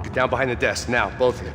Get down behind the desk, now, both of you.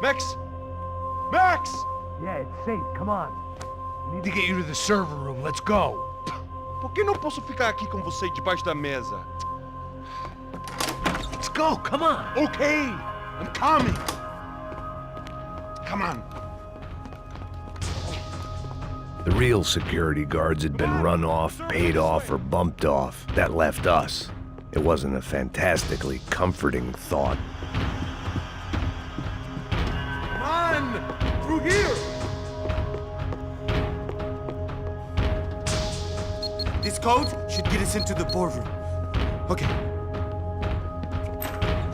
Max! Max! Yeah, it's safe. Come on. We need to get you to the server room. Let's go. Por que não posso ficar aqui com você debaixo da mesa? Let's go. Come on. Okay, I'm coming. Come on. The real security guards had been run off, paid off, or bumped off. That left us. It wasn't a fantastically comforting thought. Come on! Through here! This code should get us into the boardroom. Okay.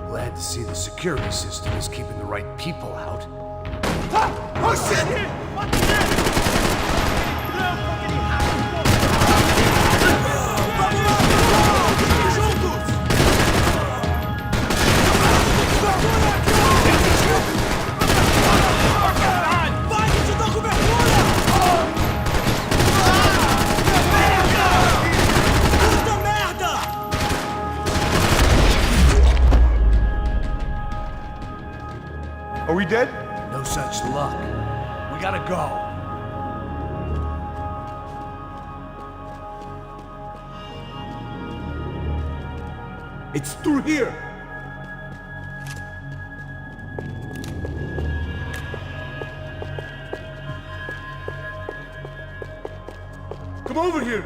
Glad to see the security system is keeping the right people out. Ah! Oh shit! Are we dead? No such luck. We gotta go. It's through here. Come over here.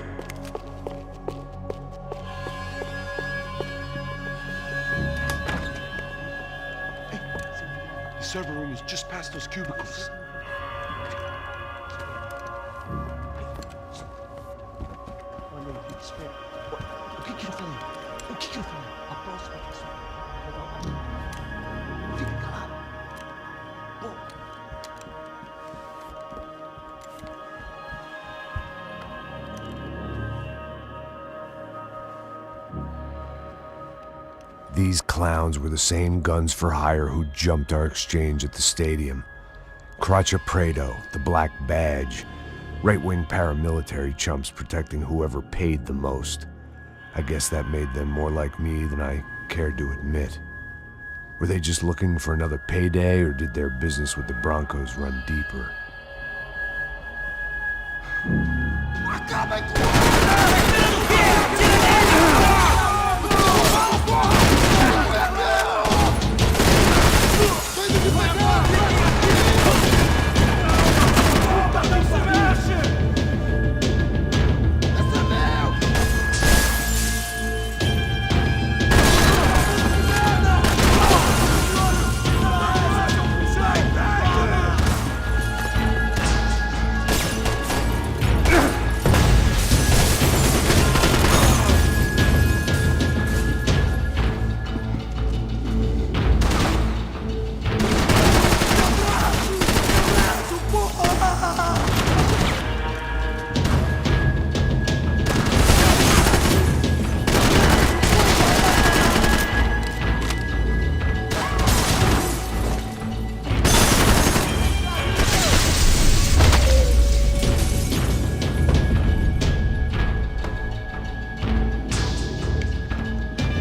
The server room is just past those cubicles. O que eu falei? O que eu falei? A próxima pessoa. Fica calado. Pô. These clowns were the same guns for hire who jumped our exchange at the stadium. Craccia Prado, the Black Badge. Right-wing paramilitary chumps protecting whoever paid the most. I guess that made them more like me than I cared to admit. Were they just looking for another payday, or did their business with the Broncos run deeper?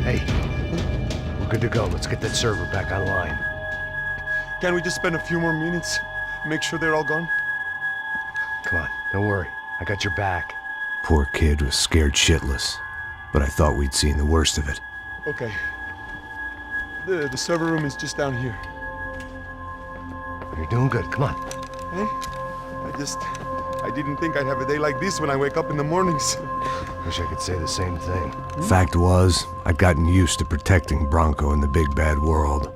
Hey, we're good to go. Let's get that server back online. Can't we just spend a few more minutes? Make sure they're all gone? Come on, don't worry. I got your back. Poor kid was scared shitless, but I thought we'd seen the worst of it. Okay. The server room is just down here. You're doing good. Come on. Hey? I didn't think I'd have a day like this when I wake up in the mornings. Wish I could say the same thing. Fact was, I'd gotten used to protecting Bronco in the big bad world.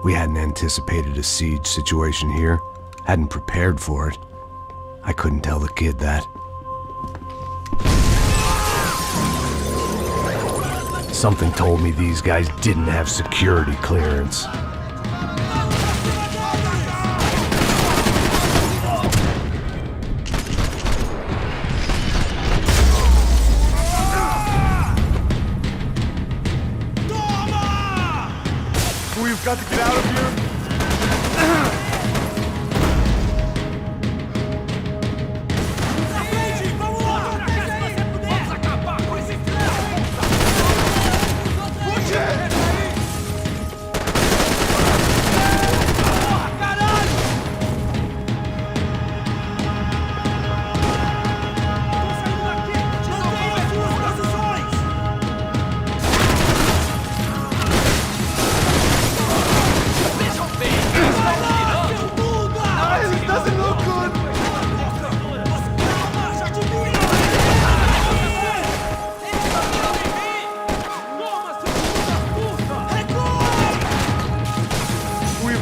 We hadn't anticipated a siege situation here, hadn't prepared for it. I couldn't tell the kid that. Something told me these guys didn't have security clearance. We've got to get out of here.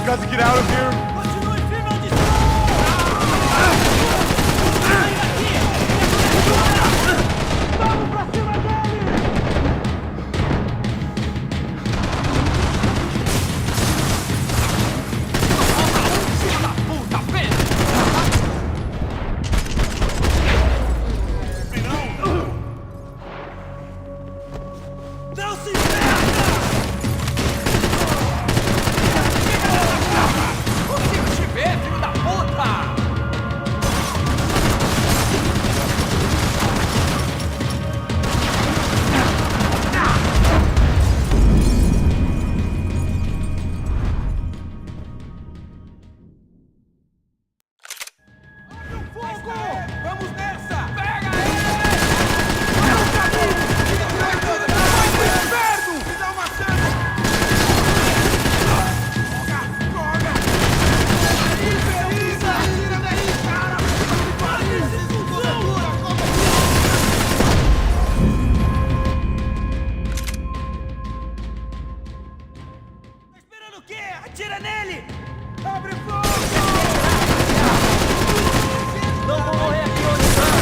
Got to get out of here. Atira nele! Abre fogo! Não vou morrer aqui onde está!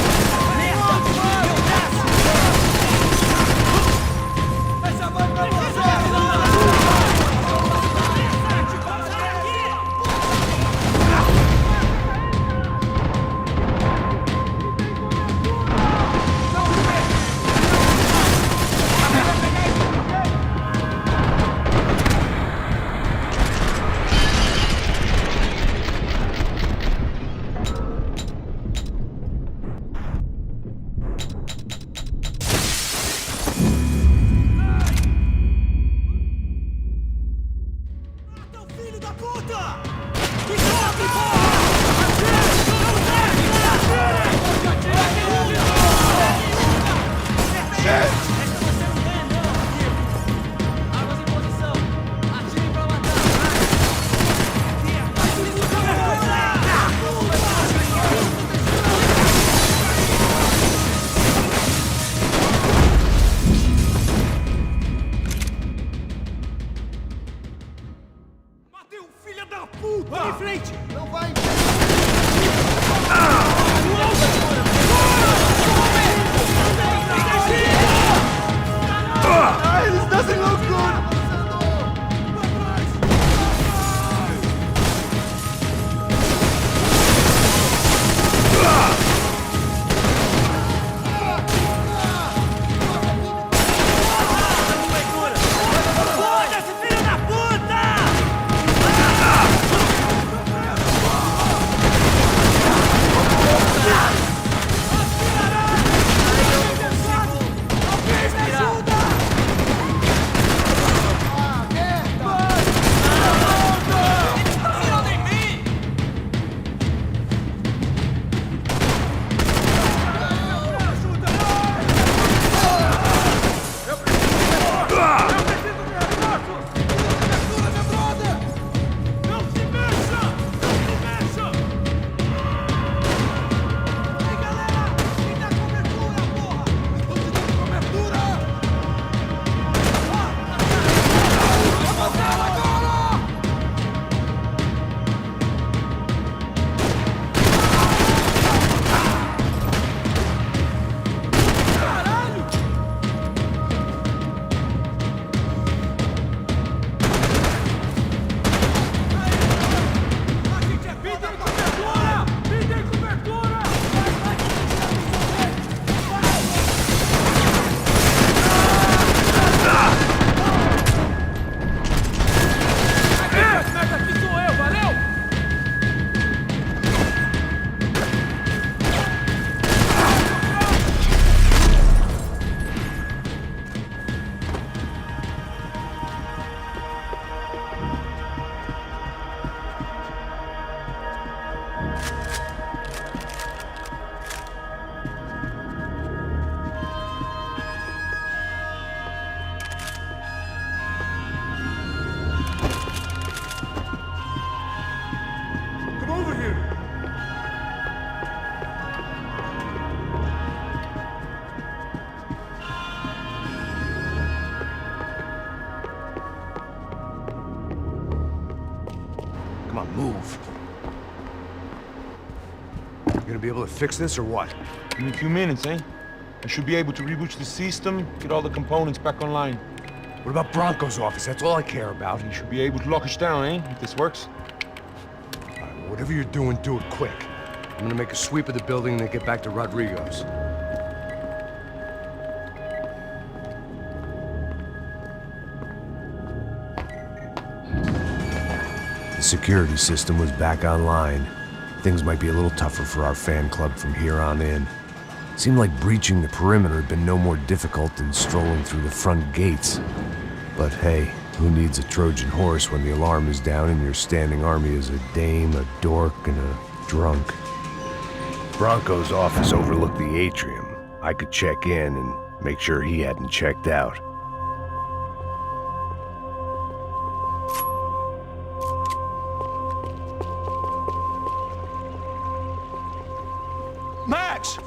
doesn't look good! Foda-se, filho da puta! Come on, move. You gonna be able to fix this or what? In a few minutes, eh? I should be able to reboot the system, get all the components back online. What about Bronco's office? That's all I care about. You should be able to lock us down, eh? If this works. All right, well, whatever you're doing, do it quick. I'm gonna make a sweep of the building and then get back to Rodrigo's. The security system was back online. Things might be a little tougher for our fan club from here on in. Seemed like breaching the perimeter had been no more difficult than strolling through the front gates. But hey, who needs a Trojan horse when the alarm is down and your standing army is a dame, a dork, and a drunk? Bronco's office overlooked the atrium. I could check in and make sure he hadn't checked out. Max!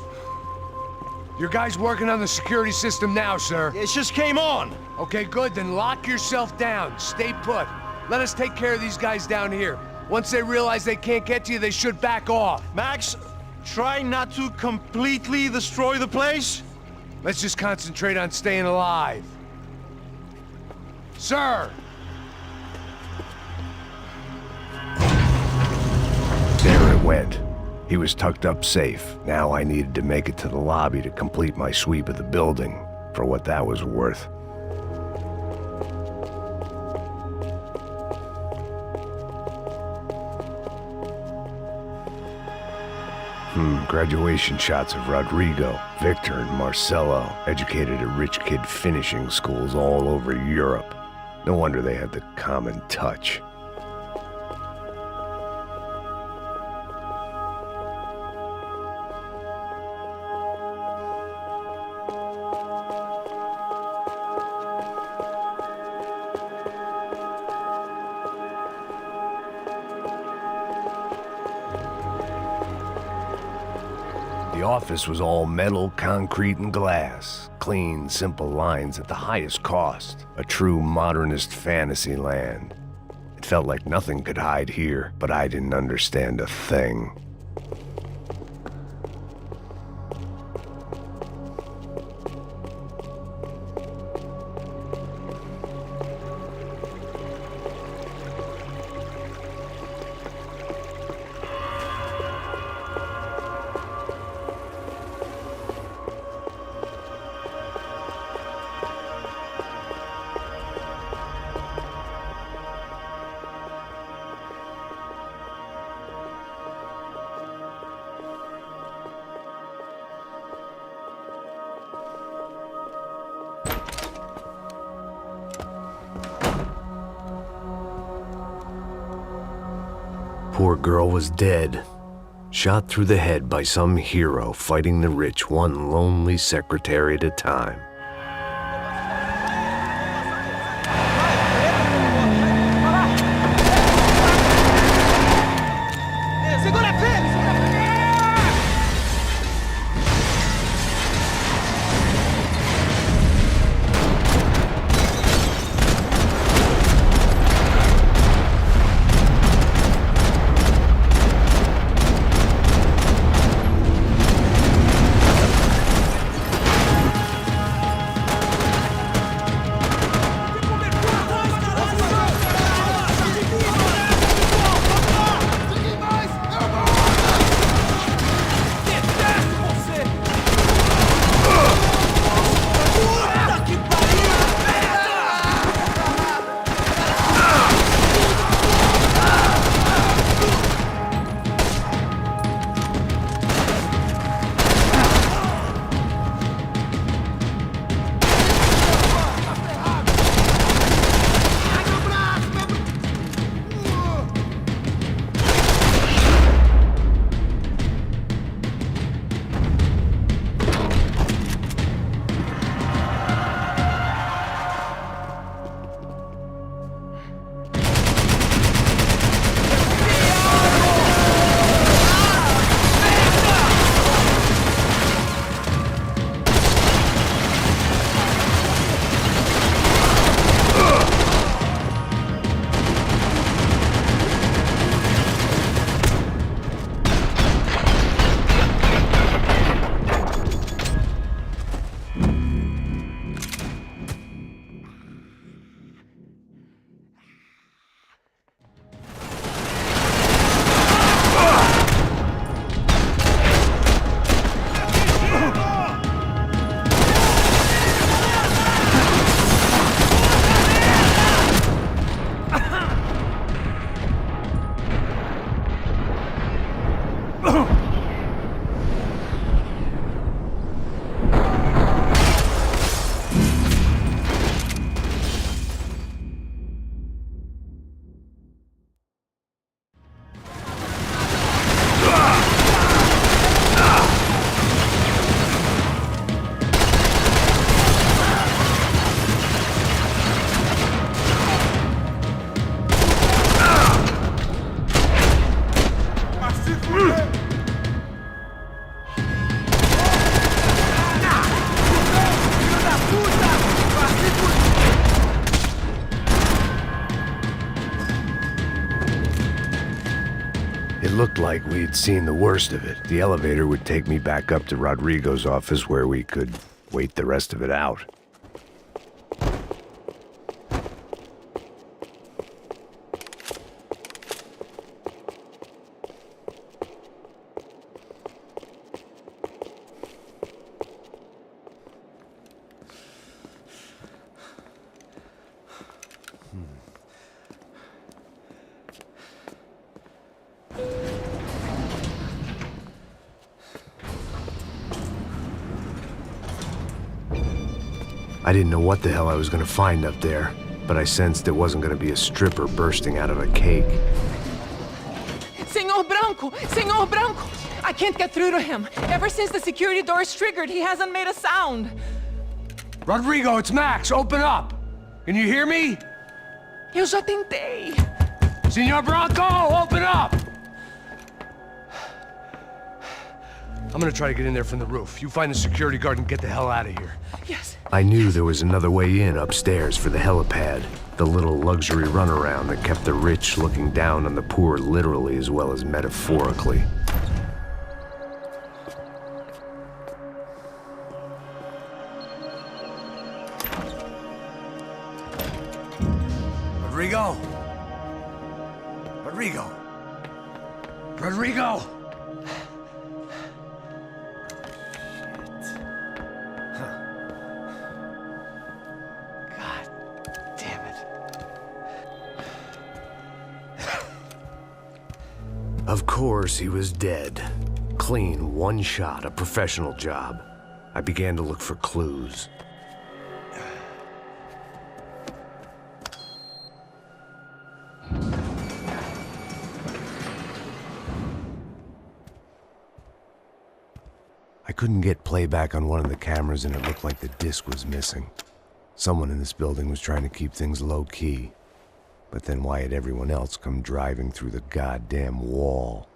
Your guys working on the security system now, sir. It just came on! Okay, good, then lock yourself down. Stay put. Let us take care of these guys down here. Once they realize they can't get to you, they should back off. Max, try not to completely destroy the place. Let's just concentrate on staying alive. Sir! There it went. He was tucked up safe. Now I needed to make it to the lobby to complete my sweep of the building, for what that was worth. Graduation shots of Rodrigo, Victor, and Marcelo, educated at rich kid finishing schools all over Europe. No wonder they had the common touch. The office was all metal, concrete, and glass. Clean, simple lines at the highest cost. A true modernist fantasy land. It felt like nothing could hide here, but I didn't understand a thing. poor girl was dead. Shot through the head by some hero fighting the rich one lonely secretary at a time. It looked like we'd seen the worst of it. The elevator would take me back up to Rodrigo's office where we could wait the rest of it out. I didn't know what the hell I was going to find up there, but I sensed it wasn't going to be a stripper bursting out of a cake. Senor Branco! I can't get through to him. Ever since the security door is triggered, he hasn't made a sound. Rodrigo, it's Max. Open up. Can you hear me? Eu já tentei. Senor Branco, open up! I'm gonna try to get in there from the roof. You find the security guard and get the hell out of here. Yes. I knew there was another way in upstairs for the helipad, the little luxury runaround that kept the rich looking down on the poor literally as well as metaphorically. Rodrigo? Rodrigo? Rodrigo? Of course, he was dead. Clean, one shot, a professional job. I began to look for clues. couldn't get playback on one of the cameras and it looked like the disc was missing. Someone in this building was trying to keep things low-key. But then why had everyone else come driving through the goddamn wall?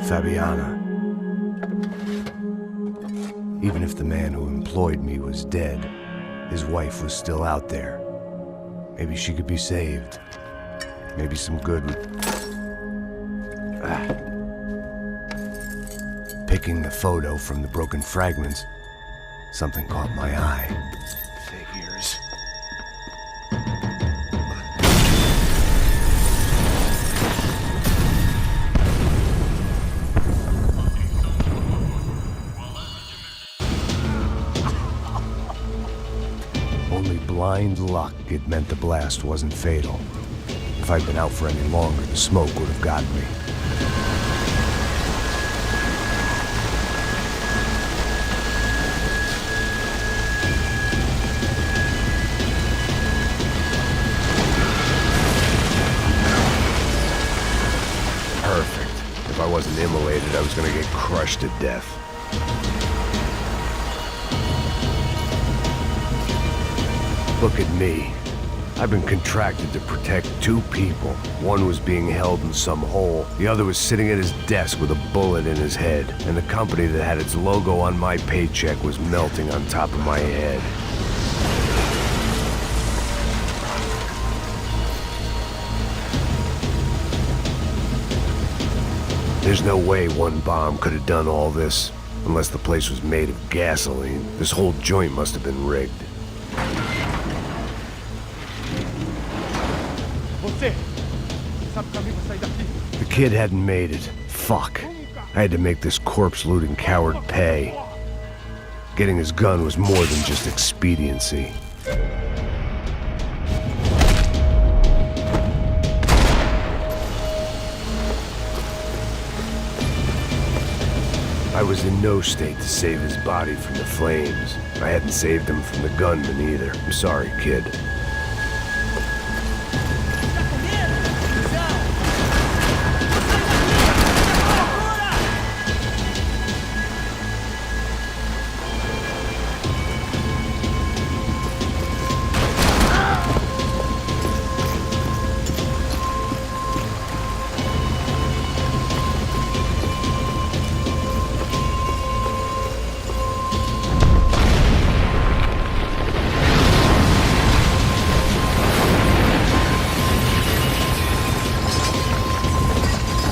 Fabiana. Even if the man who employed me was dead, his wife was still out there. Maybe she could be saved. Maybe some good would... Picking the photo from the broken fragments, something caught my eye. Figures. Only blind luck it meant the blast wasn't fatal. If I'd been out for any longer, the smoke would have gotten me. Perfect. If I wasn't immolated, I was gonna get crushed to death. Look at me. I've been contracted to protect two people. One was being held in some hole. The other was sitting at his desk with a bullet in his head. And the company that had its logo on my paycheck was melting on top of my head. There's no way one bomb could have done all this. Unless the place was made of gasoline. This whole joint must have been rigged. The kid hadn't made it. Fuck. I had to make this corpse-looting coward pay. Getting his gun was more than just expediency. I was in no state to save his body from the flames. I hadn't saved him from the gunman either. I'm sorry, kid.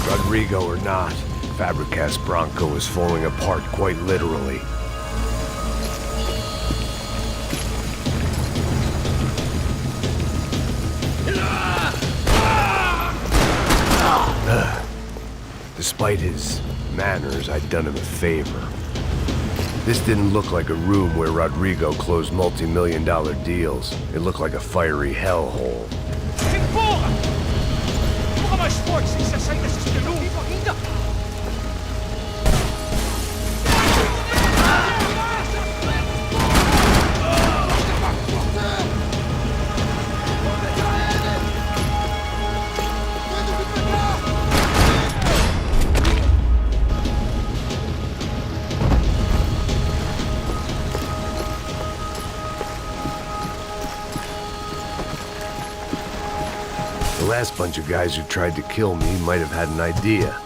Rodrigo or not, Fabricas Bronco was falling apart quite literally. Despite his manners, I'd done him a favor. This didn't look like a room where Rodrigo closed multi-million-dollar deals. It looked like a fiery hellhole. The last bunch of guys who tried to kill me might have had an idea.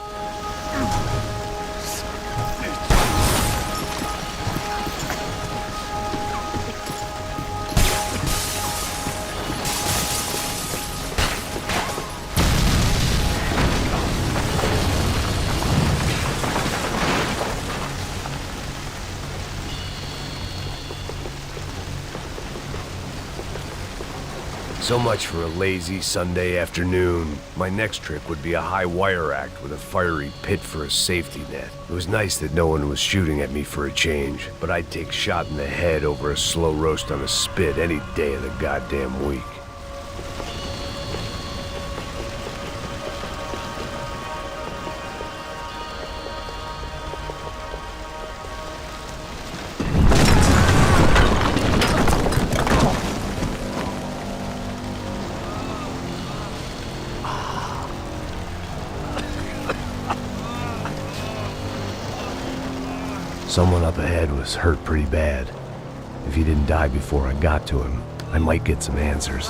So much for a lazy Sunday afternoon. My next trick would be a high wire act with a fiery pit for a safety net. It was nice that no one was shooting at me for a change, but I'd take shot in the head over a slow roast on a spit any day of the goddamn week. Someone up ahead was hurt pretty bad. If he didn't die before I got to him, I might get some answers.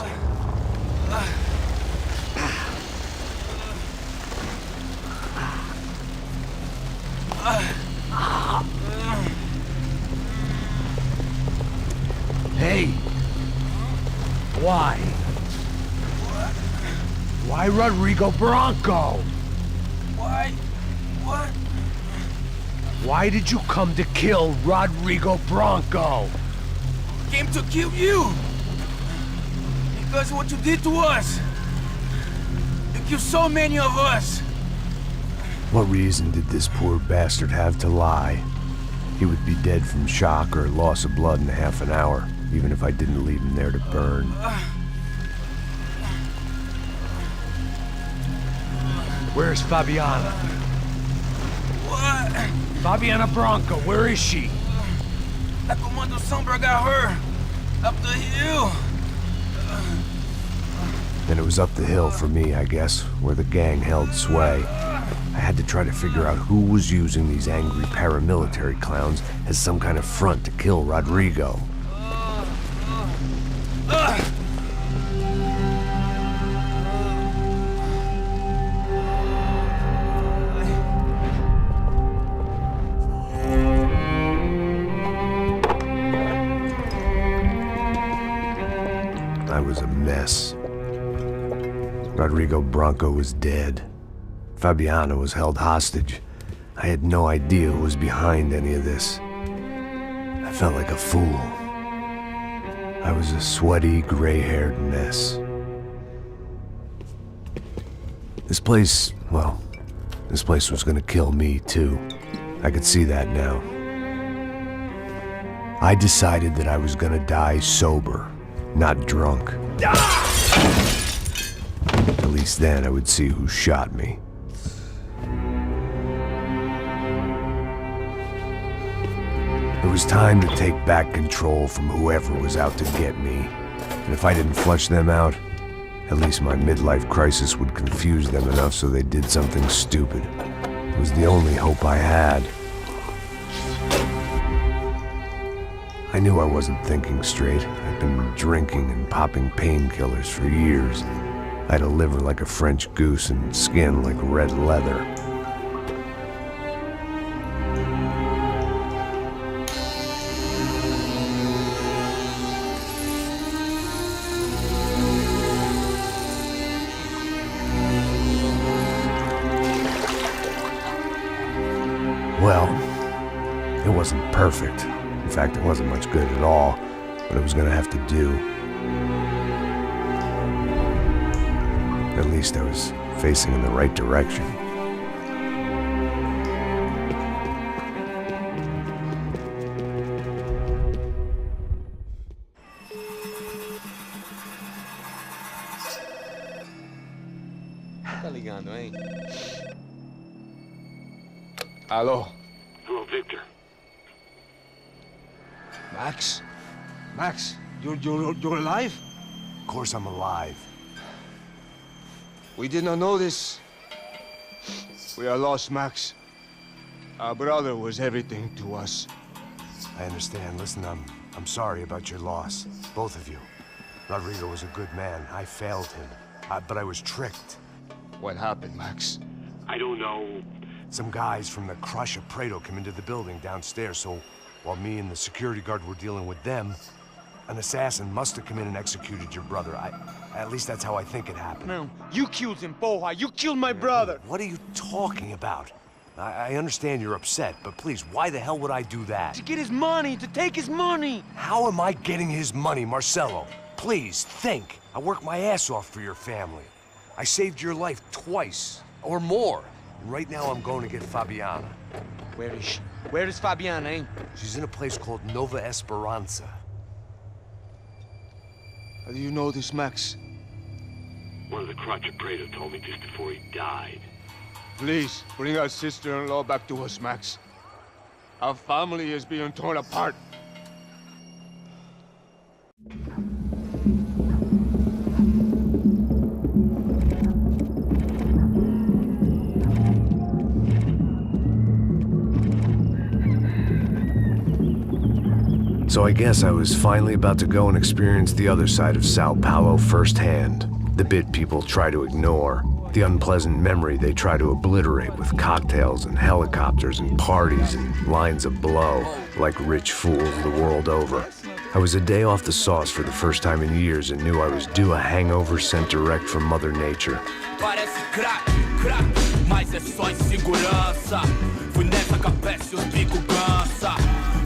Hey! Why? Why Rodrigo Bronco? Why? What? Why did you come to kill Rodrigo Bronco? Came to kill you! Because what you did to us! You killed so many of us! What reason did this poor bastard have to lie? He would be dead from shock or loss of blood in half an hour, even if I didn't leave him there to burn. Where's Fabiana? What? Fabiana Bronco, where is she? La Comando Sombra got her! Up the hill! Then it was up the hill for me, I guess, where the gang held sway. I had to try to figure out who was using these angry paramilitary clowns as some kind of front to kill Rodrigo. I was a mess. Rodrigo Bronco was dead. Fabiana was held hostage. I had no idea who was behind any of this. I felt like a fool. I was a sweaty, gray-haired mess. This place, well, this place was gonna kill me too. I could see that now. I decided that I was gonna die sober, not drunk. At least then I would see who shot me. It was time to take back control from whoever was out to get me. And if I didn't flush them out, at least my midlife crisis would confuse them enough so they did something stupid. It was the only hope I had. I knew I wasn't thinking straight. I'd been drinking and popping painkillers for years. I had a liver like a French goose and skin like red leather. Well, it wasn't perfect. In fact, it wasn't much good at all, but it was gonna have to do. At least I was facing in the right direction. Tá ligando, hein? Alô? Hello, Victor. Max? Max, you're alive? Of course I'm alive. We did not know this. We are lost, Max. Our brother was everything to us. I understand. Listen, I'm sorry about your loss. Both of you. Rodrigo was a good man. I failed him. But I was tricked. What happened, Max? I don't know. Some guys from the Crush of Prado came into the building downstairs, so while me and the security guard were dealing with them, an assassin must have come in and executed your brother. At least that's how I think it happened. No, you killed him, Poja. You killed my brother. What are you talking about? I understand you're upset, but please, why the hell would I do that? To get his money, to take his money. How am I getting his money, Marcelo? Please, think. I worked my ass off for your family. I saved your life twice, or more. And right now I'm going to get Fabiana. Where is she? Where is Fabiana, eh? She's in a place called Nova Esperanza. How do you know this, Max? One of the Crotch of Prado told me just before he died. Please, bring our sister-in-law back to us, Max. Our family is being torn apart. So I guess I was finally about to go and experience the other side of Sao Paulo firsthand. The bit people try to ignore. The unpleasant memory they try to obliterate with cocktails and helicopters and parties and lines of blow, like rich fools the world over. I was a day off the sauce for the first time in years and knew I was due a hangover sent direct from Mother Nature. Parece crack, crack, mas é só insegurança. Fui nessa capeste, os bico cansa.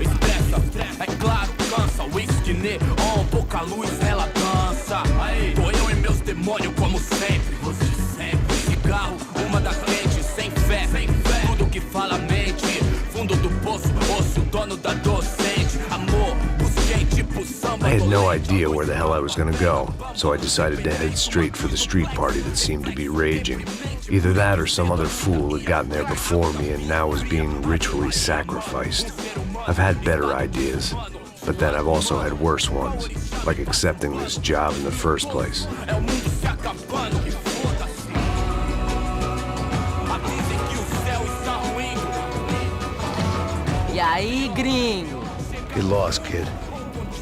Expressa, é claro, cansa. Whisky, neon, pouca luz, ela dança. Aí, tô eu e meus demônios como sempre. Você sempre. Cigarro, uma da frente, sem fé. Tudo que fala mente. Fundo do poço, osso, dono da docente. Amor, busquei tipo samba. I had no idea where the hell I was gonna go, so I decided to head straight for the street party that seemed to be raging. Either that or some other fool had gotten there before me and now was being ritually sacrificed. I've had better ideas, but then I've also had worse ones, like accepting this job in the first place. E aí, gringo? Get lost, kid.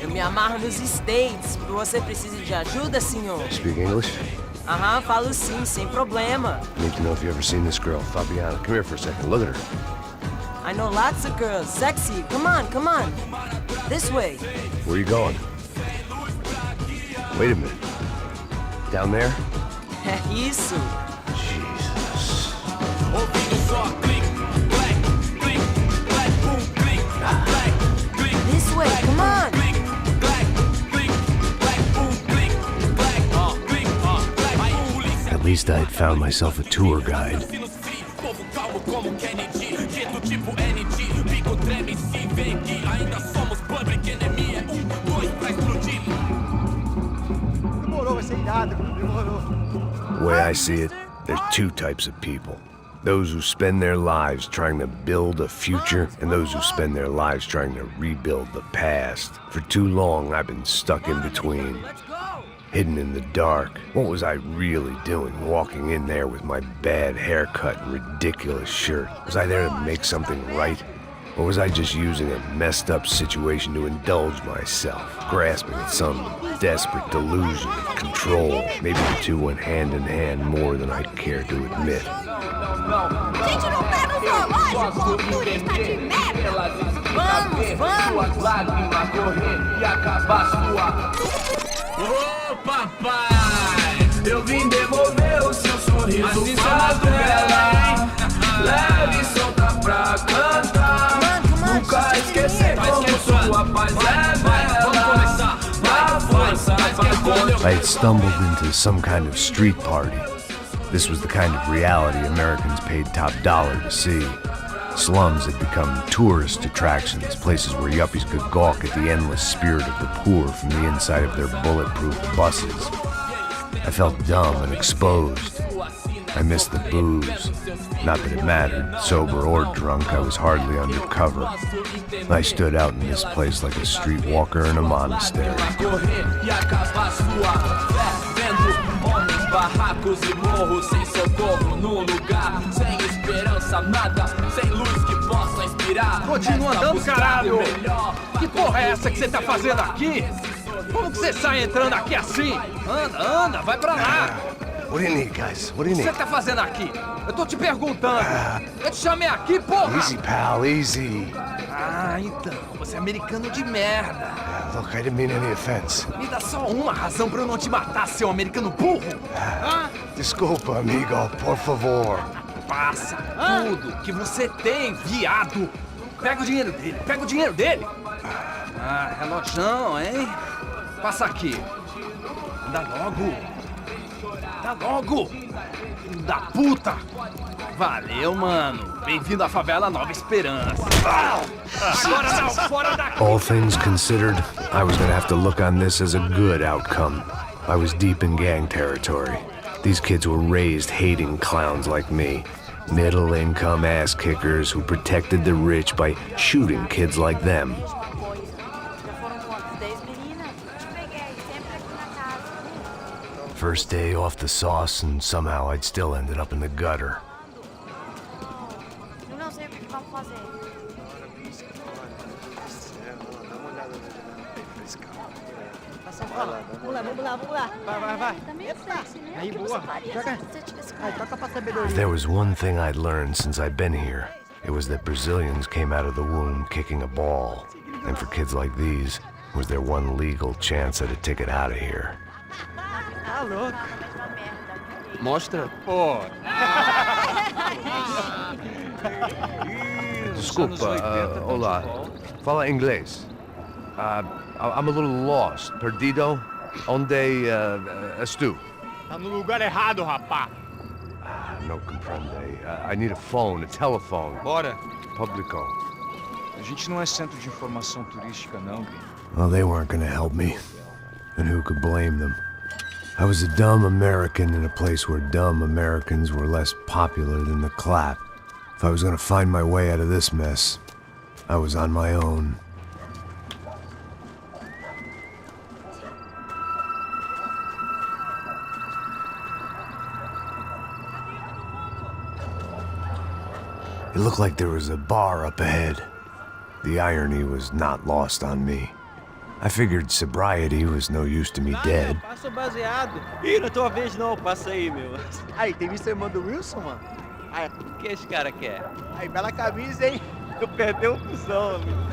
Eu me amarro nos States. Você precisa de ajuda, senhor? Speak English? Aham, falo sim, sem problema. I need to know if you've ever seen this girl, Fabiana. Come here for a second. Look at her. I know lots of girls. Sexy. Come on, come on. This way. Where are you going? Wait a minute. Down there? É isso. Jesus. This way, come on. At least I had found myself a tour guide. The way I see it, there's two types of people. Those who spend their lives trying to build a future, and those who spend their lives trying to rebuild the past. For too long, I've been stuck in between. Hidden in the dark. What was I really doing walking in there with my bad haircut and ridiculous shirt? Was I there to make something right? Or was I just using a messed up situation to indulge myself, grasping at some desperate delusion of control? Maybe the two went hand in hand more than I care to admit. Gente, não pega o zoológico, turista de merda! Vamos, vamos! Lágrima correr e acabar sua. Ô papai, eu vim devolver o seu sorriso favela. Leve e solta pra cantar. Nunca esquecer como sua paz é bela. Dá força pra I had stumbled into some kind of street party. This was the kind of reality Americans paid top dollar to see. Slums had become tourist attractions, places where yuppies could gawk at the endless spirit of the poor from the inside of their bulletproof buses. I felt dumb and exposed. I missed the booze. Not that it mattered, sober or drunk, I was hardly undercover. I stood out in this place like a streetwalker in a monastery. Barracos e morros sem socorro num lugar sem esperança, nada, sem luz que possa inspirar. Continua andando, caralho! Que porra é essa que você tá fazendo aqui? Como que você sai entrando aqui assim? Anda, anda, vai pra lá! What do you need, guys? What do you O que need? você tá fazendo aqui? Eu tô te perguntando. Eu te chamei aqui, porra! Easy, pal, easy. Ah, então, você é americano de merda. Look, I didn't mean any offense. Me dá só uma razão pra eu não te matar, seu americano burro. Desculpa, amigo, por favor. Passa tudo que você tem, viado. Pega o dinheiro dele, pega o dinheiro dele. Ah, relojão, hein? Passa aqui. Anda logo. Anda logo. Filho da puta. Valeu, mano. Bem-vindo à favela Nova Esperança. Agora não, fora daqui. All things considered, I was gonna have to look on this as a good outcome. I was deep in gang territory. These kids were raised hating clowns like me. Middle-income ass-kickers who protected the rich by shooting kids like them. First day off the sauce, and somehow I'd still ended up in the gutter. Eu não sei o que vamos fazer. vamos lá. Vai. Também sexy, né? Aí, O que boa. você faria Joga. se você tivesse com Ai, ela? toca pra sabedoria. If there was one thing I'd learned since I've been here, it was that Brazilians came out of the womb kicking a ball. And for kids like these, was their one legal chance at a ticket out of here. Tá louco. Mostra. Pô. Desculpa, olá. Fala inglês. I'm a little lost. Perdido? Onde estou? Tá no lugar errado, rapá. No comprende. I need a phone, a telephone. Bora. Publico. A gente não é centro de informação turística, não. Well, they weren't gonna help me. And who could blame them? I was a dumb American in a place where dumb Americans were less popular than the clap. If I was gonna find my way out of this mess, I was on my own. It looked like there was a bar up ahead. The irony was not lost on me. I figured sobriety was no use to me dead. Passa o baseado. Ih, não é tua vez não, passa aí, meu. Aí, tem visto a irmã do Wilson, mano? Aí, o que esse cara quer? Aí, bela camisa, hein? Tu perdeu o cuzão, amigo.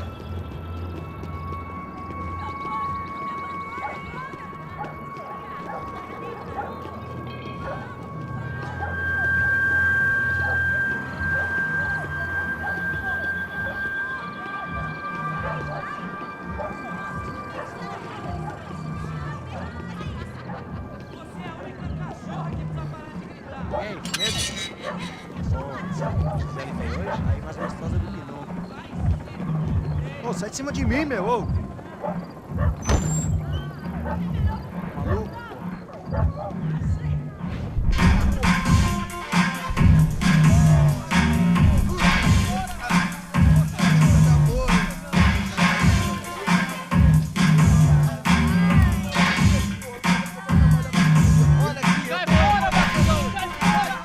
Aí mais gostosa do que nunca. Ô, sai de cima de mim, meu, ô! Maluco, pô.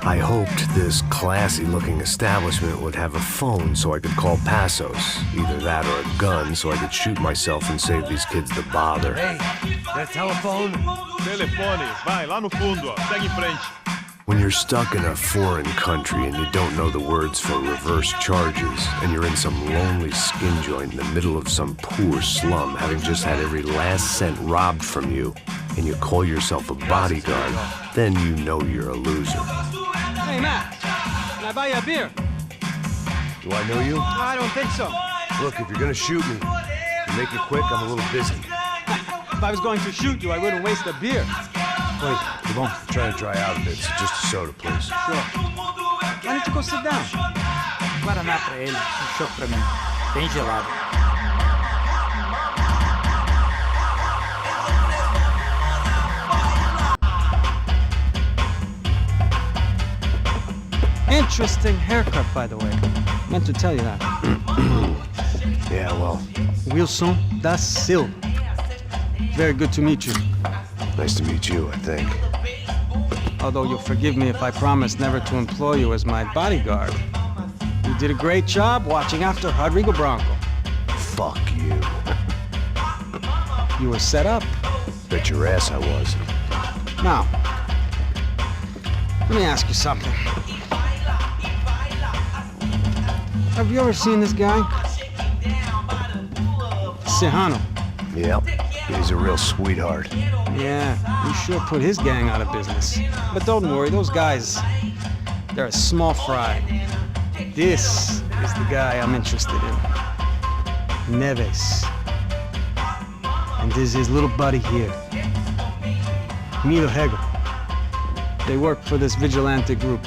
I hoped this classy-looking establishment would have a phone so I could call Passos. Either that or a gun so I could shoot myself and save these kids the bother. Hey, that telephone? Telefone, vai, lá no fundo, ó. Segue em frente. When you're stuck in a foreign country and you don't know the words for reverse charges, and you're in some lonely skin joint in the middle of some poor slum, having just had every last cent robbed from you, and you call yourself a bodyguard, then you know you're a loser. Hey, Matt. Can I buy you a beer? Do I know you? I don't think so. Look, if you're gonna shoot me, make it quick, I'm a little busy. If I was going to shoot you, I wouldn't waste a beer. Wait, come on. I'm trying to dry out a bit. So just a soda, please. Sure. Why don't you go sit down? Guaraná pra ele, chopp pra mim. Bem gelado. Interesting haircut, by the way. Meant to tell you that. Yeah, well, Wilson da Silva. Very good to meet you. nice to meet you, I think. Although you'll forgive me if I promise never to employ you as my bodyguard. You did a great job watching after Rodrigo Bronco. Fuck you. You were set up. Bet your ass I was. Now, let me ask you something. Have you ever seen this guy? Serrano. Yep, he's a real sweetheart. Yeah, he sure put his gang out of business. But don't worry, those guys, they're a small fry. This is the guy I'm interested in. Neves. And this is his little buddy here. Milo Hegel. They work for this vigilante group,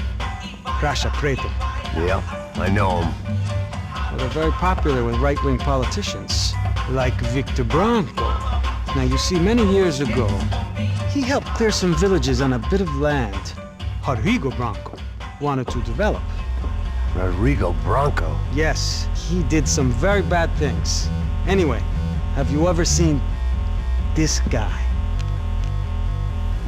Crasha Preto. Yep, I know him. Well, they're very popular with right-wing politicians, like Victor Bronco. Now, you see, many years ago, he helped clear some villages on a bit of land Rodrigo Bronco wanted to develop. Rodrigo Bronco? Yes, he did some very bad things. Anyway, have you ever seen this guy?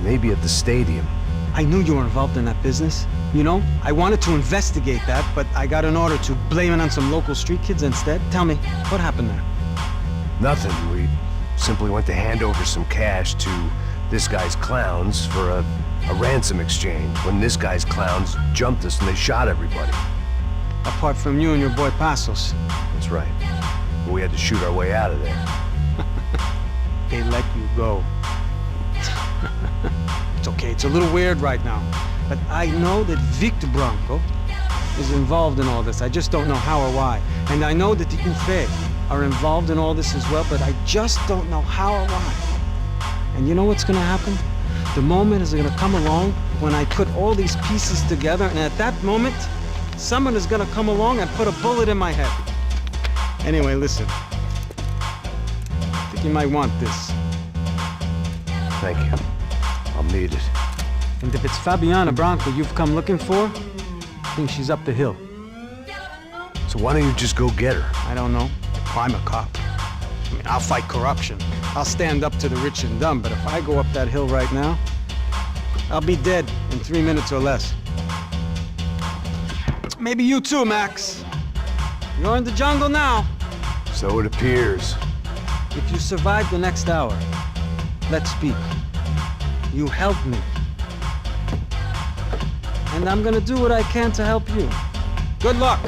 Maybe at the stadium. I knew you were involved in that business. You know, I wanted to investigate that, but I got an order to blame it on some local street kids instead. Tell me, what happened there? Nothing. We simply went to hand over some cash to this guy's clowns for a ransom exchange when this guy's clowns jumped us and they shot everybody. Apart from you and your boy Passos. That's right. But we had to shoot our way out of there. They let you go. It's okay, it's a little weird right now. But I know that Victor Branco is involved in all this. I just don't know how or why. And I know that the Ufe are involved in all this as well, but I just don't know how or why. And you know what's gonna happen? The moment is gonna come along when I put all these pieces together, and at that moment, someone is gonna come along and put a bullet in my head. Anyway, listen. I think you might want this. Thank you. I'll need it. And if it's Fabiana Branco you've come looking for, I think she's up the hill. So why don't you just go get her? I don't know. I'm a cop. I mean, I'll fight corruption. I'll stand up to the rich and dumb, but if I go up that hill right now, I'll be dead in 3 minutes or less. Maybe you too, Max. You're in the jungle now. So it appears. If you survive the next hour, let's speak. You help me. And I'm gonna do what I can to help you. Good luck.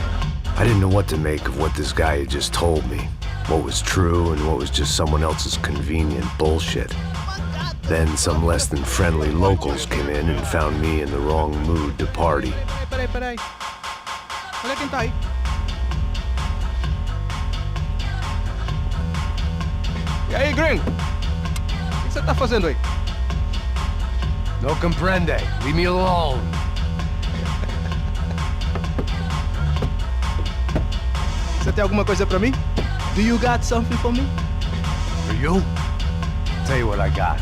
I didn't know what to make of what this guy had just told me. What was true and what was just someone else's convenient bullshit. Then some less than friendly locals came in and found me in the wrong mood to party. Peraí. Olha quem tá aí. E aí, gringo? O que você tá fazendo aí? No comprende. Leave me alone. Você tem alguma coisa pra mim? Do you got something for me? For you? Tell you what I got.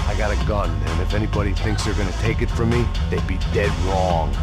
I got a gun, and if anybody thinks they're gonna take it from me, they'd be dead wrong.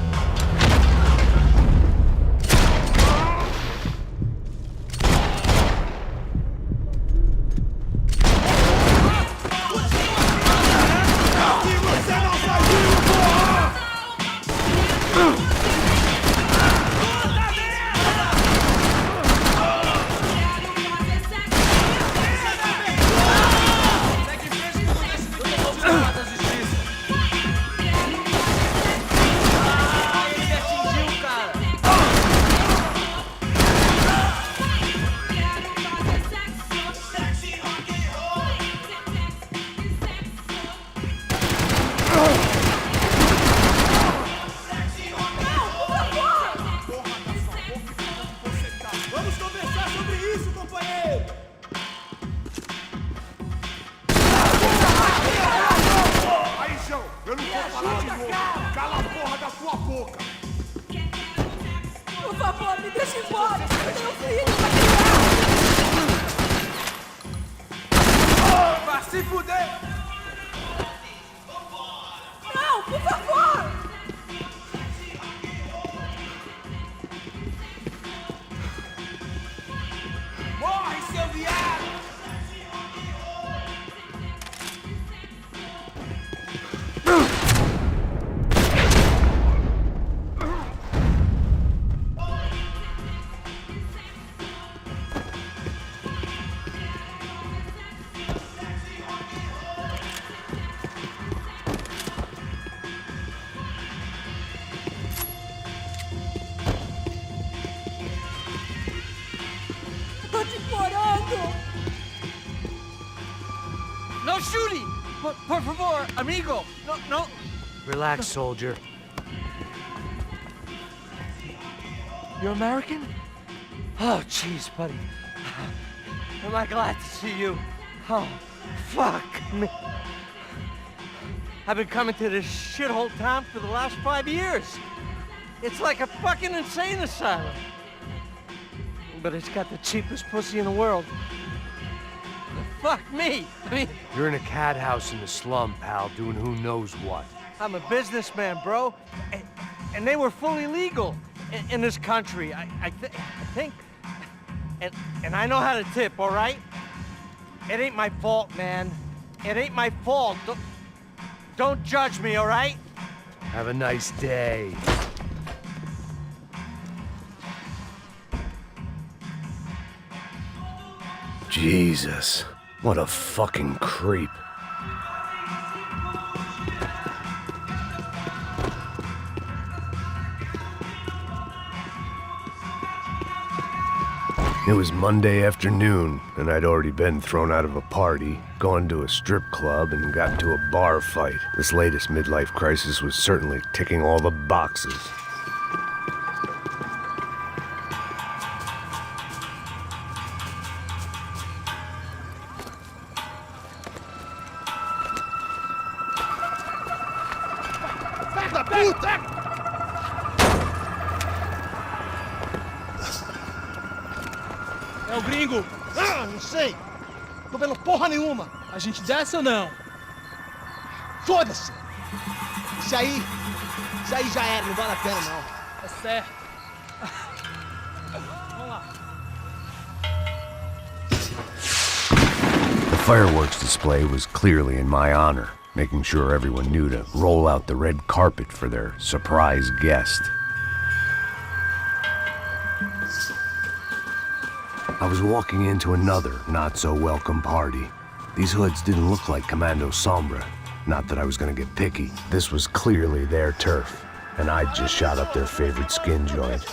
No shooting! Por favor, amigo! No. Relax, soldier. You're American? Oh, jeez, buddy. Am I glad to see you? Oh, fuck me. I've been coming to this shithole town for the last 5 years. It's like a fucking insane asylum. But it's got the cheapest pussy in the world. Fuck me! I mean... You're in a cat house in the slum, pal, doing who knows what. I'm a businessman, bro. And they were fully legal in this country, I think. And I know how to tip, all right? It ain't my fault, man. It ain't my fault. Don't judge me, all right? Have a nice day. Jesus, what a fucking creep. It was Monday afternoon, and I'd already been thrown out of a party, gone to a strip club, and got into a bar fight. This latest midlife crisis was certainly ticking all the boxes. É o gringo! Ah, não sei! Tô vendo porra nenhuma! A gente desce ou não? Foda-se! Isso aí já era, não vale a pena não. Tá certo. Vamos lá. The fireworks display was clearly in my honor, making sure everyone knew to roll out the red carpet for their surprise guest. I was walking into another not-so-welcome party. These hoods didn't look like Commando Sombra. Not that I was gonna get picky. This was clearly their turf, and I'd just shot up their favorite skin joint.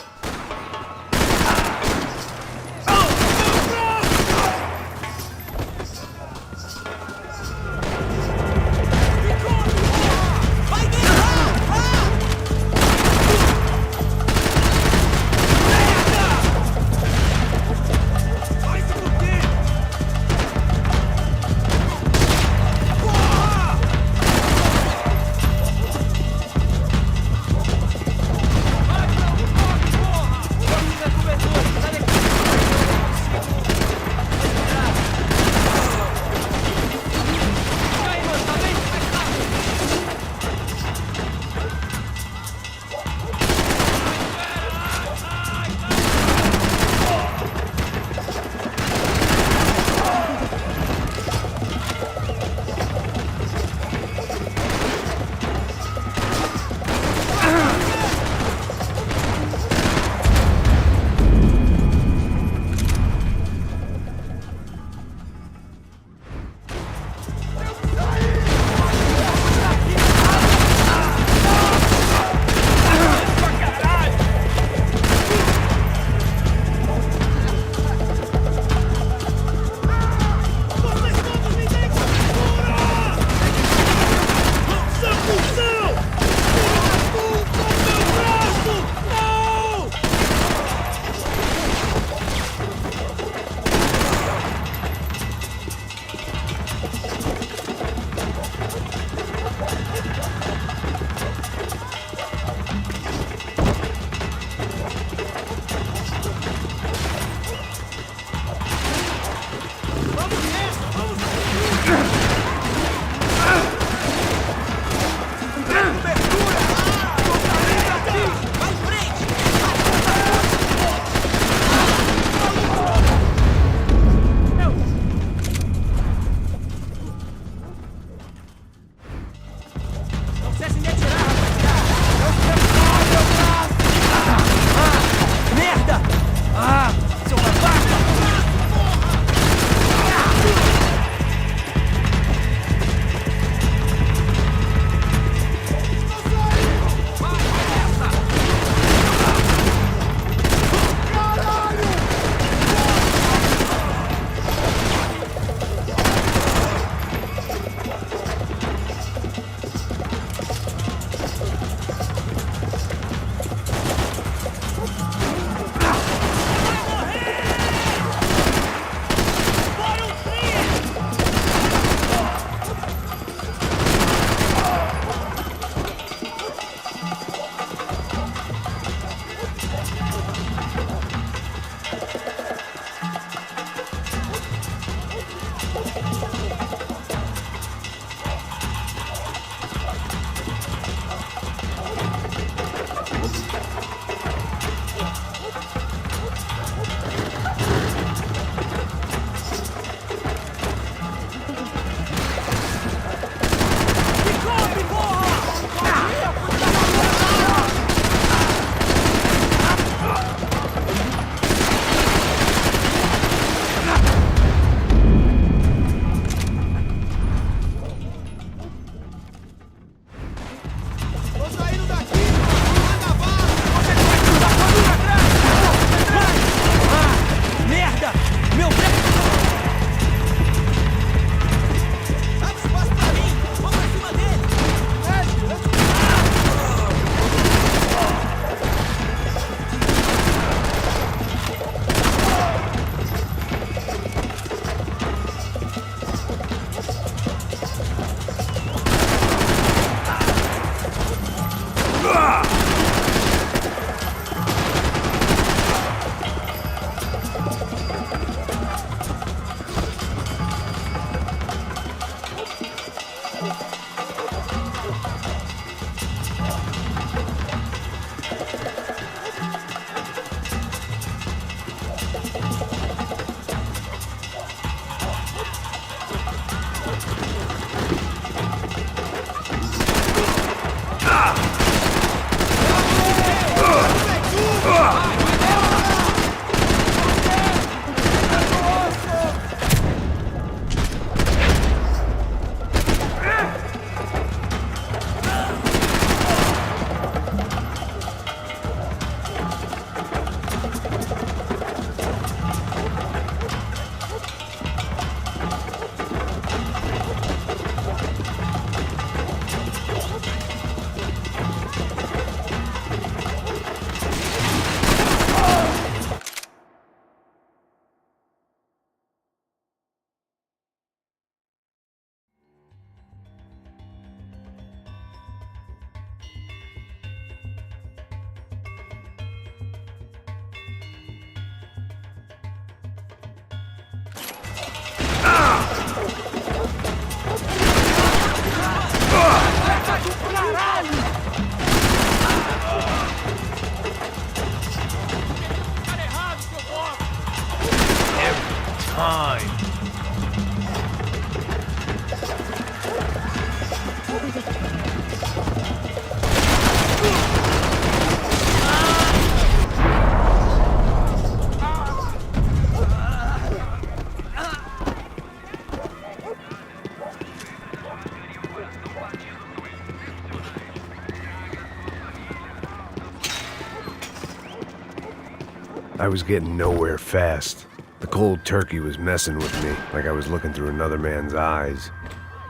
I was getting nowhere fast. The cold turkey was messing with me, like I was looking through another man's eyes.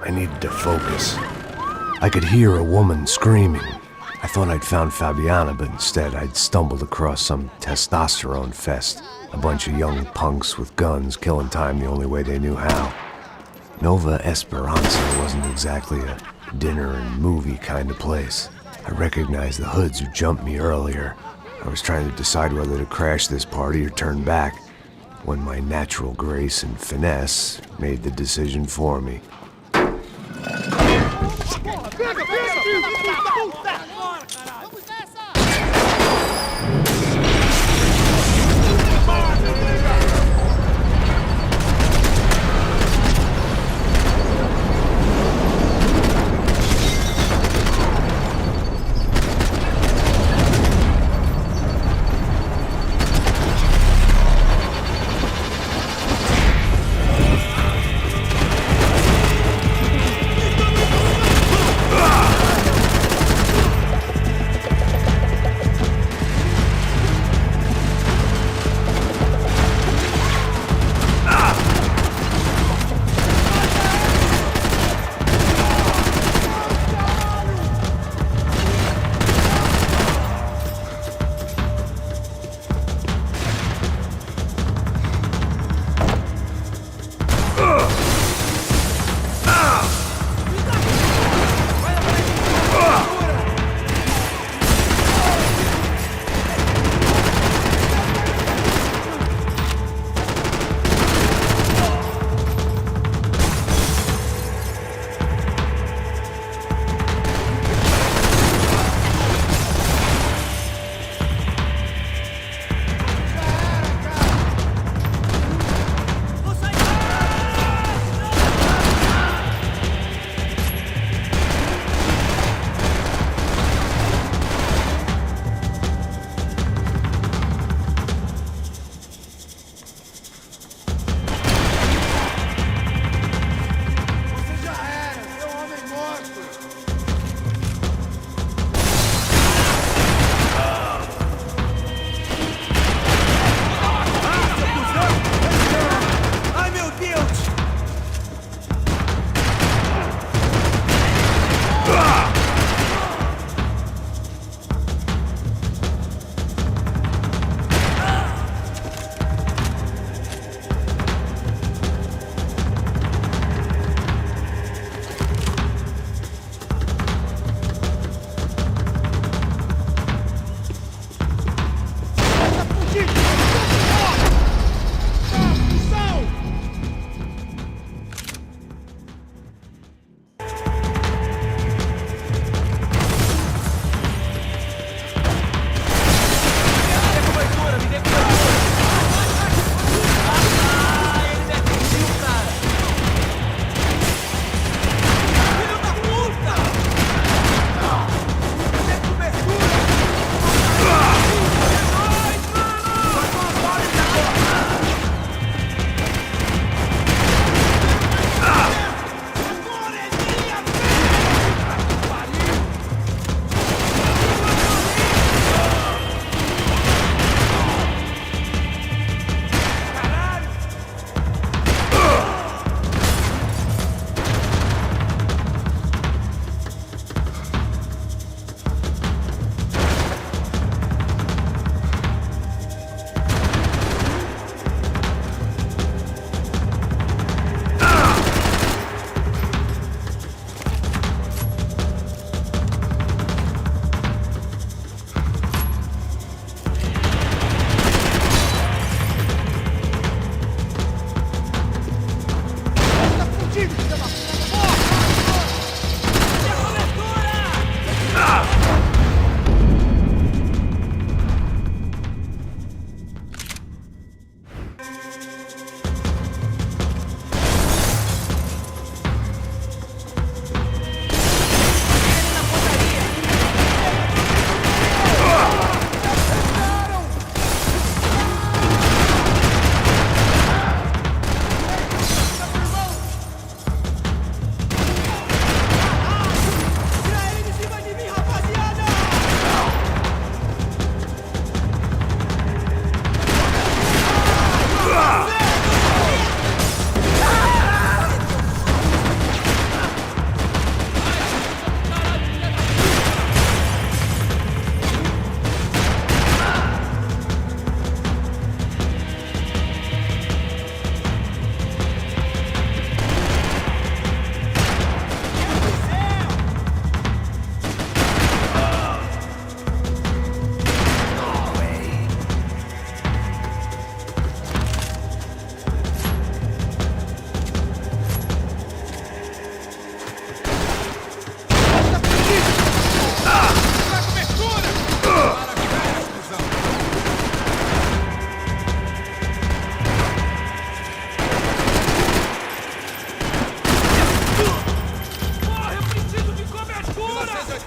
I needed to focus. I could hear a woman screaming. I thought I'd found Fabiana, but instead I'd stumbled across some testosterone fest. A bunch of young punks with guns killing time the only way they knew how. Nova Esperanza wasn't exactly a dinner and movie kind of place. I recognized the hoods who jumped me earlier. I was trying to decide whether to crash this party or turn back, when my natural grace and finesse made the decision for me.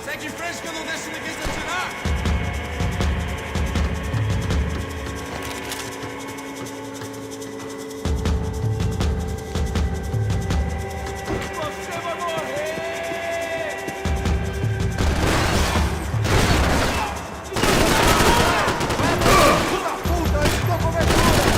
Segue em frente que eu não deixo ninguém se atirar! Você vai morrer! Puta puta, eu estou cobertura!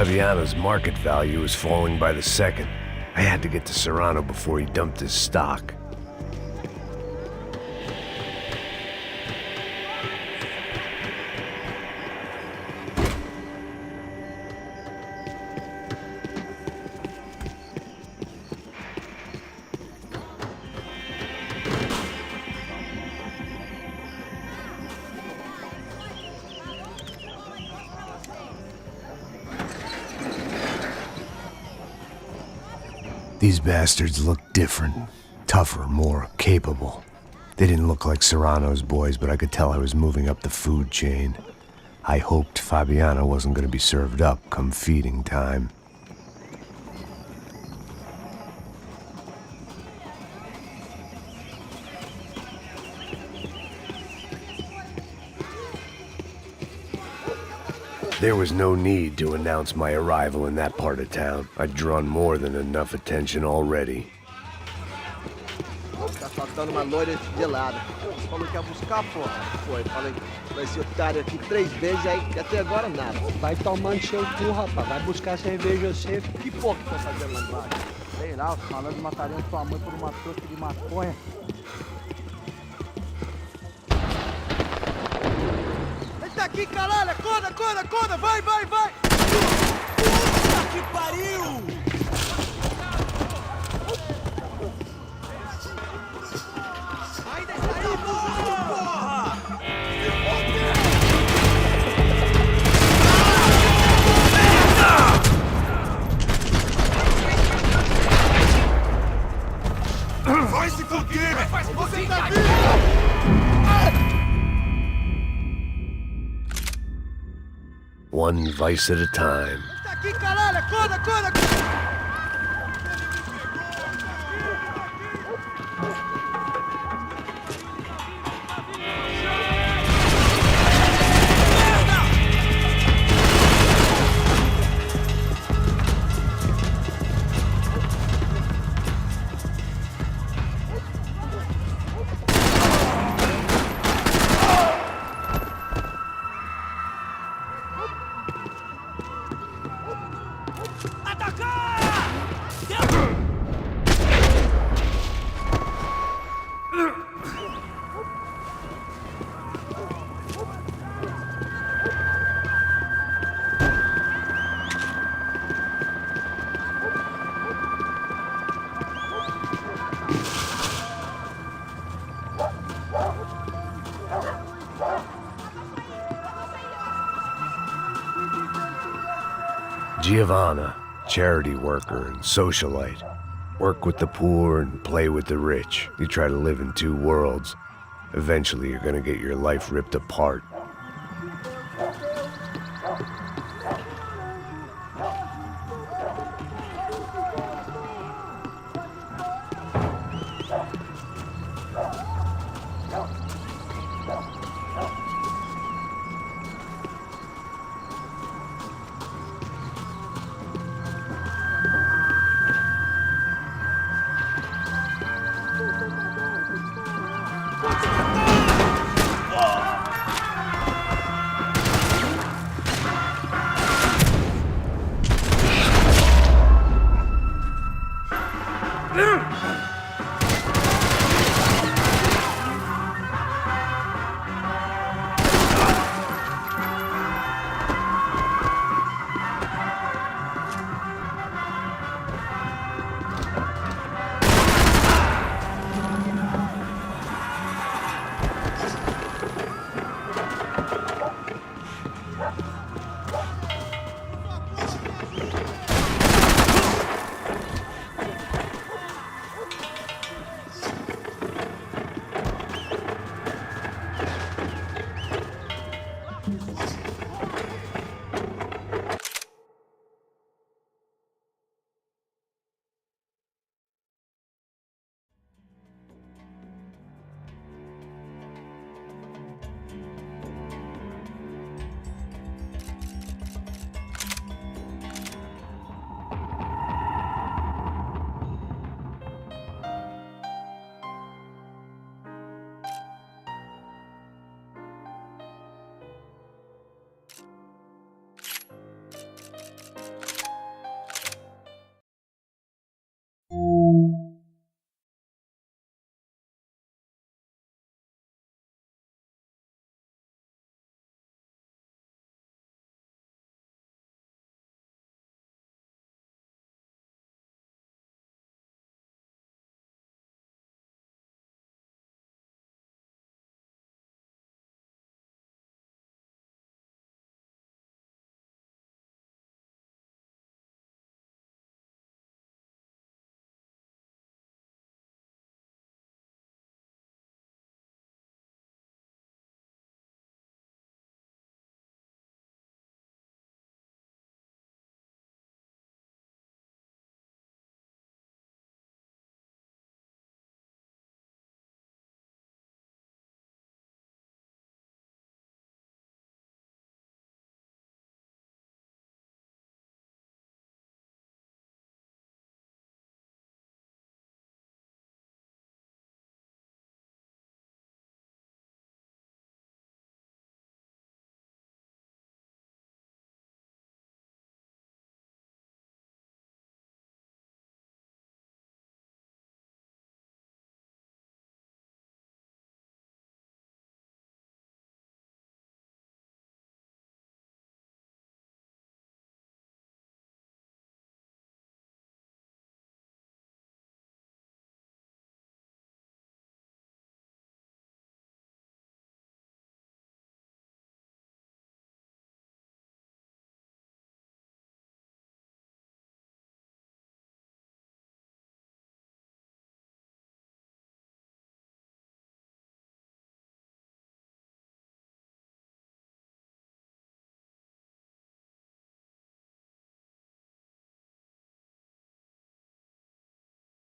Fabiano's market value was falling by the second. I had to get to Serrano before he dumped his stock. These bastards looked different, tougher, more capable. They didn't look like Serrano's boys, but I could tell I was moving up the food chain. I hoped Fabiano wasn't going to be served up come feeding time. There was no need to announce my arrival in that part of town. I'd drawn more than enough attention already. Tá faltando uma loira gelada. Falou que ia buscar, porra. Foi, falei, vai ser otário aqui 3 vezes, aí até agora nada. Vai tomando seu cu, rapaz. Vai buscar cerveja você. Que porra que tá fazendo lá embaixo? Sei lá, os malandros matariam sua mãe por uma trouxa de maconha. Ele tá aqui, caralho! Acorda! Vai! Puta que pariu! Ainda está aí, porra! Vai se fuder! Você tá vivo! One vice at a time. Tá aqui, caralho! Acorda! Giovanna, charity worker and socialite. Work with the poor and play with the rich. You try to live in 2 worlds. Eventually you're gonna get your life ripped apart.